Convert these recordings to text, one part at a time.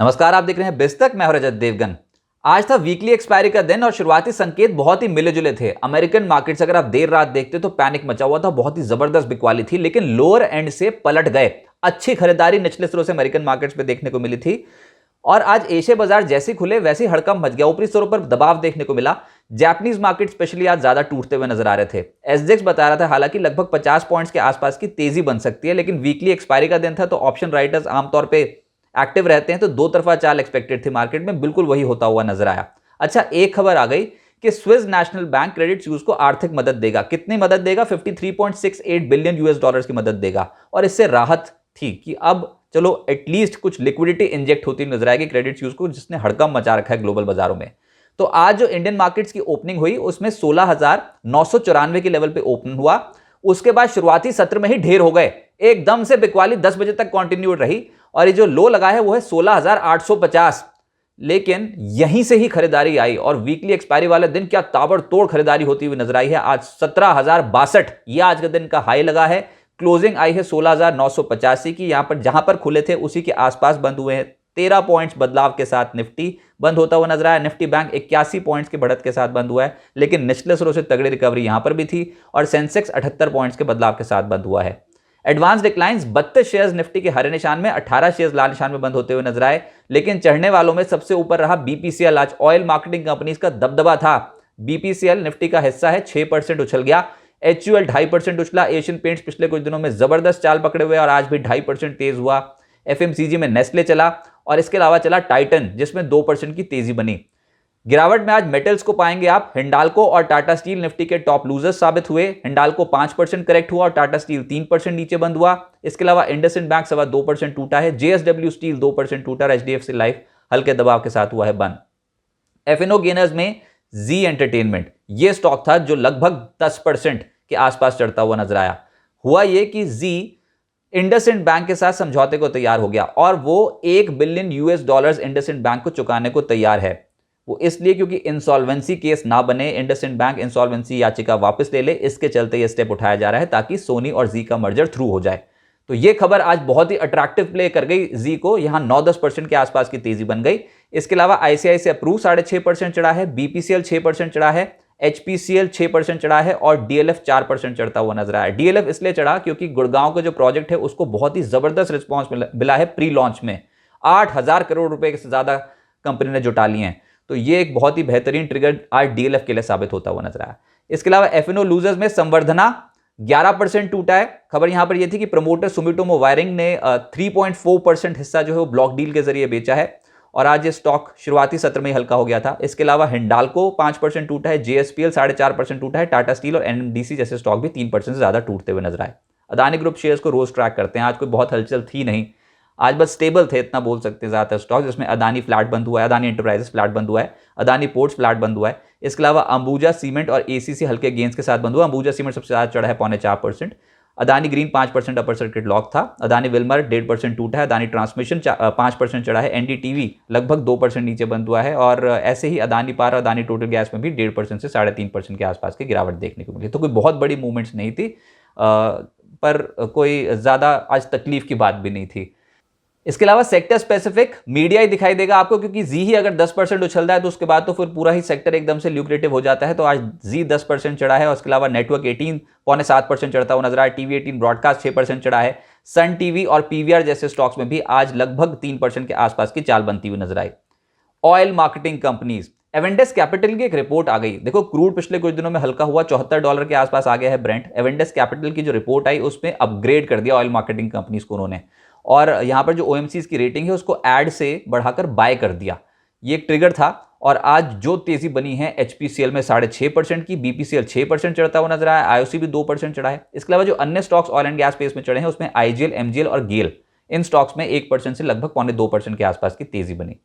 नमस्कार, आप देख रहे हैं बिस्तक। मैं हूं रजत देवगन। आज था वीकली एक्सपायरी का दिन और शुरुआती संकेत बहुत ही मिले जुले थे। अमेरिकन मार्केट्स अगर आप देर रात देखते तो पैनिक मचा हुआ था, बहुत ही जबरदस्त बिकवाली थी, लेकिन लोअर एंड से पलट गए। अच्छी खरीदारी निचले स्तरों से अमेरिकन मार्केट्स में देखने को मिली थी और आज एशिया बाजार जैसे खुले वैसे ही हड़कंप मच गया। ऊपरी स्तरों पर दबाव देखने को मिला। जापानीज मार्केट स्पेशली आज ज्यादा टूटते हुए नजर आ रहे थे। एसजेक्स बता रहा था हालांकि लगभग 50 पॉइंट्स के आसपास की तेजी बन सकती है, लेकिन वीकली एक्सपायरी का दिन था तो ऑप्शन राइटर्स आमतौर पर एक्टिव रहते हैं, तो दो तरफा चाल एक्सपेक्टेड थी मार्केट में, बिल्कुल वही होता हुआ नजर आया। अच्छा, एक खबर आ गई कि Swiss national bank Credit Suisse को आर्थिक मदद देगा। कितनी मदद देगा? 53.68 बिलियन यूएस डॉलर्स की मदद देगा। और इससे राहत थी कि अब चलो एटलीस्ट कुछ लिक्विडिटी इंजेक्ट होती नजर आएगी क्रेडिट स्विस को, जिसने हड़कंप मचा रखा है ग्लोबल बाजारों में। तो आज जो इंडियन मार्केट्स की ओपनिंग हुई उसमें 16,994 के लेवल पे ओपन हुआ। उसके बाद शुरुआती सत्र में ही ढेर हो गए, एकदम से बिकवाली 10 बजे तक कंटिन्यूड रही और ये जो लो लगा है वो है 16,850। लेकिन यहीं से ही खरीदारी आई और वीकली एक्सपायरी वाले दिन क्या ताबड़तोड़ खरीदारी होती हुई नजर आई है। आज 17,062 ये आज के दिन का हाई लगा है। क्लोजिंग आई है 16,985 की। यहां पर जहां पर खुले थे उसी के आसपास बंद हुए हैं। 13 पॉइंट्स बदलाव के साथ निफ्टी बंद होता हुआ नजर आया। निफ्टी बैंक 81 पॉइंट्स के बढ़त के साथ बंद हुआ है, लेकिन निचले स्तरों से तगड़ी रिकवरी यहां पर भी थी और सेंसेक्स 78 पॉइंट्स के बदलाव के साथ बंद हुआ है। एडवांस डिक्लाइंस 32 शेयर्स निफ्टी के हरे निशान में, 18 शेयर्स लाल निशान में बंद होते हुए नजर आए। लेकिन चढ़ने वालों में सबसे ऊपर रहा बीपीसीएल। आज ऑयल मार्केटिंग कंपनीज का दबदबा था। बीपीसीएल निफ्टी का हिस्सा है, 6% उछल गया। एचयूएल 2.5% उछला। एशियन पेंट्स पिछले कुछ दिनों में जबरदस्त चाल पकड़े हुए और आज भी 2.5% तेज हुआ। एफएमसीजी में नेस्ले चला और इसके अलावा चला टाइटन, जिसमें 2% की तेजी बनी। गिरावट में आज मेटल्स को पाएंगे आप। हिंडाल्को और टाटा स्टील निफ्टी के टॉप लूजर्स साबित हुए। हिंडाल्को 5% करेक्ट हुआ और टाटा स्टील 3% नीचे बंद हुआ। इसके अलावा इंडसइंड बैंक 2.25% टूटा है। जेएसडब्ल्यू स्टील 2% टूटा और एचडीएफसी लाइफ हल्के दबाव के साथ हुआ है बंद। एफएनओ गेनर्स में जी एंटरटेनमेंट ये स्टॉक था जो लगभग 10% के आसपास चढ़ता हुआ नजर आया। हुआ यह कि जी इंडसइंड बैंक के साथ समझौते को तैयार हो गया और वो $1 बिलियन इंडसइंड बैंक को चुकाने को तैयार है। वो इसलिए क्योंकि इंसॉल्वेंसी केस ना बने, इंडसइंड बैंक इंसॉल्वेंसी याचिका वापस ले ले, इसके चलते ये स्टेप उठाया जा रहा है ताकि सोनी और जी का मर्जर थ्रू हो जाए। तो ये खबर आज बहुत ही अट्रैक्टिव प्ले कर गई जी को। यहां 9-10% के आसपास की तेजी बन गई। इसके अलावा आईसीआईसीआई प्रू 6.5% चढ़ा है। बीपीसीएल 6% चढ़ा है। एचपीसीएल 6% चढ़ा है और डीएलएफ 4% चढ़ता हुआ नजर आया। डीएलएफ इसलिए चढ़ा क्योंकि गुड़गांव का जो प्रोजेक्ट है उसको बहुत ही जबरदस्त रिस्पॉन्स मिला है। प्री लॉन्च में 8,000 करोड़ रुपए से ज्यादा कंपनी ने जुटा लिए हैं, तो ये एक बहुत ही बेहतरीन ट्रिगर आज डीएलएफ के लिए साबित होता हुआ नजर आया। इसके अलावा एफएनओ लूजर्स में संवर्धना 11% टूटा है। खबर यहां पर यह थी कि प्रमोटर सुमिटोमो वायरिंग ने 3.4% हिस्सा जो है वो ब्लॉक डील के जरिए बेचा है और आज ये स्टॉक शुरुआती सत्र में हल्का हो गया था। इसके अलावा हिंडाल्को 5% टूटा है। जेएसपीएल 4.5% टूटा है। टाटा स्टील और एनएमडीसी जैसे स्टॉक भी 3% से ज्यादा टूटते हुए नजर आए। अदानी ग्रुप शेयर्स को रोज ट्रैक करते हैं। आज कोई बहुत हलचल थी नहीं, आज बस स्टेबल थे, इतना बोल सकते हैं ज्यादातर स्टॉक, जिसमें अदानी फ्लैट बंद हुआ है, अदानी एंटरप्राइजेस फ्लैट बंद हुआ है, अदानी पोर्ट्स फ्लैट बंद हुआ है। इसके अलावा अंबुजा सीमेंट और एसीसी हल्के गेंस के साथ बंद हुआ। अंबुजा सीमेंट सबसे ज्यादा चढ़ा है 4.25%। Adani green 5% upper circuit lock था। अदानी विल्मर 1.5% टूटा है। अदानी ट्रांसमिशन 5% चढ़ा है। एनडीटीवी लगभग 2% नीचे बंद हुआ है और ऐसे ही Adani power, Adani total gas में भी 1.5% से 3.5% के आसपास की गिरावट देखने को मिली। तो कोई बहुत बड़ी मूवमेंट्स नहीं थी, पर कोई ज्यादा आज तकलीफ की बात भी नहीं थी। इसके अलावा सेक्टर स्पेसिफिक मीडिया ही दिखाई देगा आपको, क्योंकि जी ही अगर 10% उछलता है तो उसके बाद तो फिर पूरा ही सेक्टर एकदम से ल्यूक्रेटिव हो जाता है। तो आज जी 10% चढ़ा है और इसके अलावा नेटवर्क 18 7% चढ़ता हुआ नजर आया। टीवी 18 ब्रॉडकास्ट 6% चढ़ा है। सन टीवी और पीवीआर जैसे स्टॉक्स में भी आज लगभग 3% के आसपास की चाल बनती हुई नजर आई। Oil marketing companies, Avendus capital की एक रिपोर्ट आ गई। देखो, क्रूड पिछले कुछ दिनों में हल्का हुआ, $74 के आसपास आ गया है ब्रेंट। एवेंडस कैपिटल की जो रिपोर्ट आई उसमें अपग्रेड कर दिया ऑयल मार्केटिंग कंपनीज को उन्होंने, और यहां पर जो ओएमसीज की रेटिंग है उसको ऐड से बढ़ाकर बाय कर दिया। ये एक ट्रिगर था और आज जो तेजी बनी है एचपीसीएल में 6.5% की, बीपीसीएल 6% चढ़ता हुआ नजर आया। आईओसी भी 2% चढ़ा है। इसके अलावा जो अन्य stocks oil and gas space में चढ़े हैं उसमें आईजीएल, एमजीएल और गेल, इन स्टॉक्स में 1% से लगभग 2.25% के आसपास की तेजी बनी।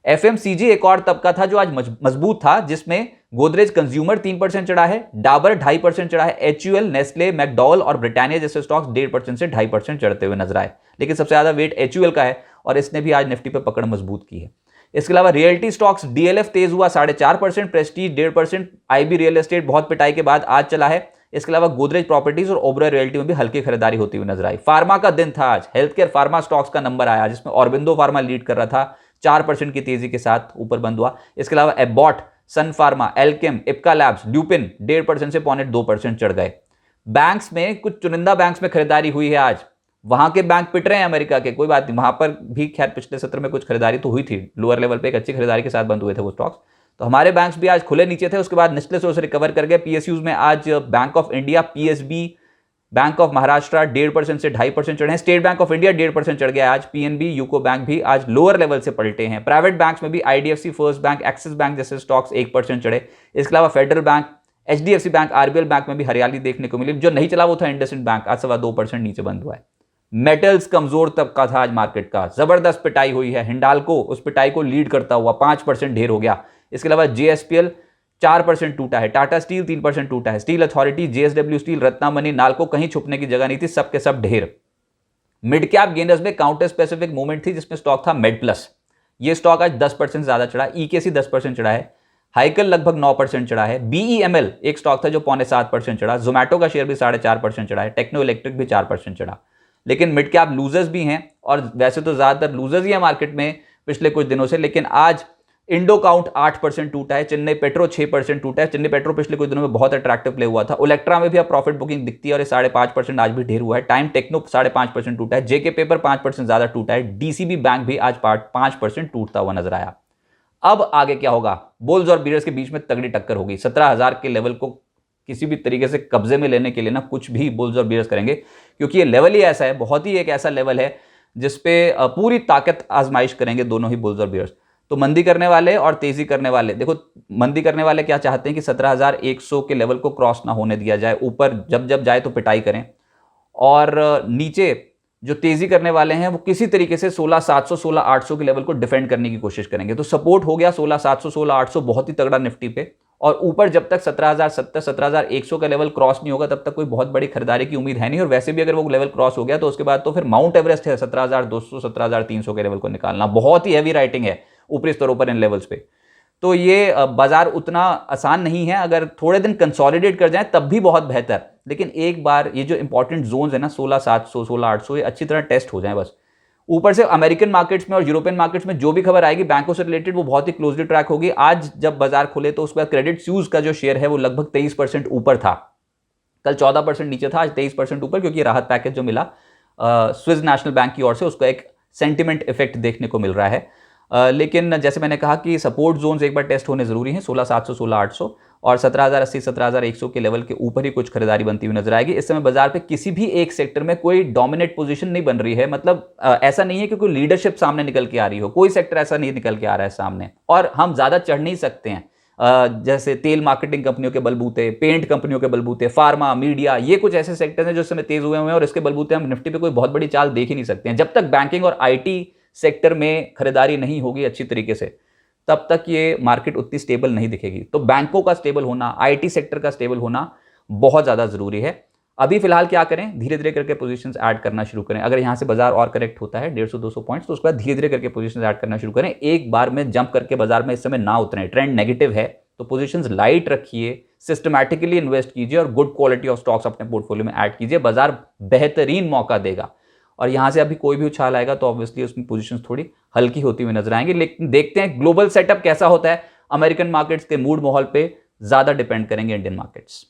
एफएमसीजी एक और तबका था जो आज मजबूत था, जिसमें गोदरेज कंज्यूमर 3% चढ़ा है। डाबर 2.5% चढ़ा है। एचयूएल, नेस्ले, मैकडॉल और ब्रिटानिया जैसे स्टॉक्स 1.5% से 2.5% चढ़ते हुए नजर आए, लेकिन सबसे ज्यादा वेट एचयूएल का है और इसने भी आज निफ्टी पर पकड़ मजबूत की है। इसके अलावा रियल्टी स्टॉक्स, डीएलएफ तेज हुआ 4.5%, प्रेस्टीज 1.5%, आईबी रियल एस्टेट बहुत पिटाई के बाद आज चला है। इसके अलावा गोदरेज प्रॉपर्टीज और ओबरॉय रियल्टी में भी हल्की खरीदारी होती हुई नजर आई। फार्मा का दिन था आज। हेल्थ केयर फार्मा स्टॉक्स का नंबर आया जिसमें ऑरबिंदो फार्मा लीड कर रहा था 4% की तेजी के साथ ऊपर बंद हुआ। इसके अलावा एबॉट, सन फार्मा, एल्केम, इप्का लैब्स, ल्यूपिन 1.5% से 0.2% चढ़ गए। बैंक्स में कुछ चुनिंदा बैंक्स में खरीदारी हुई है आज, वहां के बैंक पिट रहे हैं अमेरिका के, कोई बात नहीं, वहां पर भी खैर पिछले सत्र में कुछ खरीदारी तो हुई थी, लोअर लेवल पे एक अच्छी खरीदारी के साथ बंद हुए थे वो स्टॉक्स। तो हमारे बैंक्स भी आज खुले नीचे थे, उसके बाद निचले से रिकवर कर गए। पीएसयूज में आज bank of India, PSB, bank of Maharashtra 1.5% से 2.5% चढ़े हैं। स्टेट बैंक ऑफ इंडिया 1.5% चढ़ गया आज। पीएनबी, यूको बैंक भी आज लोअर लेवल से पलटे हैं। प्राइवेट बैंक्स में भी IDFC, first bank, axis bank जैसे स्टॉक्स 1% चढ़े। इसके अलावा federal bank, HDFC bank, RBL bank में भी हरियाली देखने को मिली। जो नहीं चला वो था इंडसइंड बैंक, आज 2.25% नीचे बंद हुआ है। मेटल्स कमजोर तबका था आज मार्केट का, जबरदस्त पिटाई हुई है। हिंडाल्को उस पिटाई को लीड करता हुआ 5% ढेर हो गया। इसके अलावा जेएसपीएल 4% टूटा है, टाटा स्टील 3% टूटा है, स्टील अथॉरिटी, जेएसडब्ल्यू स्टील, रत्नामणि, नाल्को, कहीं छुपने की जगह नहीं थी, सबके सब ढेर। मिड कैप गेनर्स में काउंटर स्पेसिफिक मूवमेंट थी, जिसमें स्टॉक था मेड प्लस। ये स्टॉक आज 10% ज्यादा चढ़ा। ईकेसी 10% चढ़ा है, हाइकल लगभग 9% चढ़ा है। बीईएमएल एक स्टॉक था जो 0.7% चढ़ा। जोमैटो का शेयर भी 4.5% चढ़ा है। टेक्नो इलेक्ट्रिक भी 4% चढ़ा। लेकिन मिड कैप लूजर्स भी हैं, और वैसे तो ज्यादातर लूजर्स ही है मार्केट में पिछले कुछ दिनों से। लेकिन आज इंडो काउंट 8% टूटा है, चेन्नई पेट्रो 6% टूटा है। चेन्नई पेट्रो पिछले कुछ दिनों में बहुत अट्रैक्टिव प्ले हुआ था। ओलेक्ट्रा में भी अब प्रॉफिट बुकिंग दिखती है और ये 5.5% आज भी ढेर हुआ है। टाइम टेक्नो 5.5% टूटा है। जेके पेपर 5% ज्यादा टूटा है। डीसीबी बैंक भी आज 5% टूटता हुआ नजर आया। अब आगे क्या होगा? बुल्स और बीयर्स के बीच में तगड़ी टक्कर होगी। 17,000 के लेवल को किसी भी तरीके से कब्जे में लेने के लिए ना कुछ भी बुल्स और बीयर्स करेंगे, क्योंकि ये लेवल ही ऐसा है, बहुत ही एक ऐसा लेवल है जिसपे पूरी ताकत आजमाइश करेंगे दोनों ही बुल्स और बीयर्स। तो मंदी करने वाले और तेजी करने वाले, देखो मंदी करने वाले क्या चाहते हैं कि 17,100 के लेवल को क्रॉस ना होने दिया जाए, ऊपर जब जब जाए तो पिटाई करें। और नीचे जो तेजी करने वाले हैं वो किसी तरीके से 16,700 16,800 के लेवल को डिफेंड करने की कोशिश करेंगे। तो सपोर्ट हो गया 16,700 16,800 बहुत ही तगड़ा निफ्टी पे, और ऊपर जब तक 17,070 17,100 का लेवल क्रॉस नहीं होगा तब तक कोई बहुत बड़ी खरीदारी की उम्मीद है नहीं। और वैसे भी अगर वो लेवल क्रॉस हो गया तो उसके बाद तो फिर माउंट एवरेस्ट है 17,200 17,300 के लेवल को निकालना, बहुत ही हैवी राइटिंग है ऊपरी स्तरों पर इन लेवल्स पे। तो ये बाजार उतना आसान नहीं है, अगर थोड़े दिन कंसोलिडेट कर जाए तब भी बहुत बेहतर। लेकिन एक बार ये जो इंपॉर्टेंट जोन्स है ना 16,700 16,800 ये अच्छी तरह टेस्ट हो जाए बस। ऊपर से अमेरिकन मार्केट्स में और यूरोपियन मार्केट्स में जो भी खबर आएगी बैंकों से रिलेटेड वो बहुत ही क्लोजली ट्रैक होगी। आज जब बाजार खुले तो उसके बाद क्रेडिट स्यूज का जो शेयर है वो लगभग 23% ऊपर था, कल 14% नीचे था, आज 23% ऊपर, क्योंकि राहत पैकेज जो मिला स्विस नेशनल बैंक की ओर से उसका एक सेंटिमेंट इफेक्ट देखने को मिल रहा है। लेकिन जैसे मैंने कहा कि सपोर्ट जोन्स एक बार टेस्ट होने जरूरी हैं, 16,700 16,800 और 17,080 17,100 के लेवल के ऊपर ही कुछ खरीदारी बनती हुई नजर आएगी। इस समय बाजार पे किसी भी एक सेक्टर में कोई डोमिनेट पोजीशन नहीं बन रही है, मतलब ऐसा नहीं है कि कोई लीडरशिप सामने निकल के आ रही हो, कोई सेक्टर ऐसा नहीं निकल के आ रहा है सामने। और हम ज्यादा चढ़ नहीं सकते हैं, जैसे तेल मार्केटिंग कंपनियों के बलबूते, पेंट कंपनियों के बलबूते, फार्मा, मीडिया, ये कुछ ऐसे सेक्टर हैं जो इस समय तेज हुए हुए हैं और इसके बलबूते हम निफ्टी पे कोई बहुत बड़ी चाल देख ही नहीं सकते हैं। जब तक बैंकिंग और आईटी सेक्टर में खरीदारी नहीं होगी अच्छी तरीके से तब तक ये मार्केट उतनी स्टेबल नहीं दिखेगी। तो बैंकों का स्टेबल होना, आईटी सेक्टर का स्टेबल होना बहुत ज्यादा जरूरी है। अभी फिलहाल क्या करें, धीरे धीरे करके पोजीशंस ऐड करना शुरू करें। अगर यहां से बाजार और करेक्ट होता है 150-200 पॉइंट्स तो उसके बाद धीरे धीरे करके पोजीशंस ऐड करना शुरू करें। एक बार में जंप करके बाजार में इस समय ना उतरें, ट्रेंड नेगेटिव है तो पोजीशंस लाइट रखिए, सिस्टमैटिकली इन्वेस्ट कीजिए और गुड क्वालिटी ऑफ स्टॉक्स अपने पोर्टफोलियो में ऐड कीजिए। बाजार बेहतरीन मौका देगा और यहां से अभी कोई भी उछाल आएगा तो ऑब्वियसली उसमें पोजीशंस थोड़ी हल्की होती हुई नजर आएंगी। लेकिन देखते हैं ग्लोबल सेटअप कैसा होता है। अमेरिकन मार्केट्स के मूड माहौल पे ज्यादा डिपेंड करेंगे इंडियन मार्केट्स।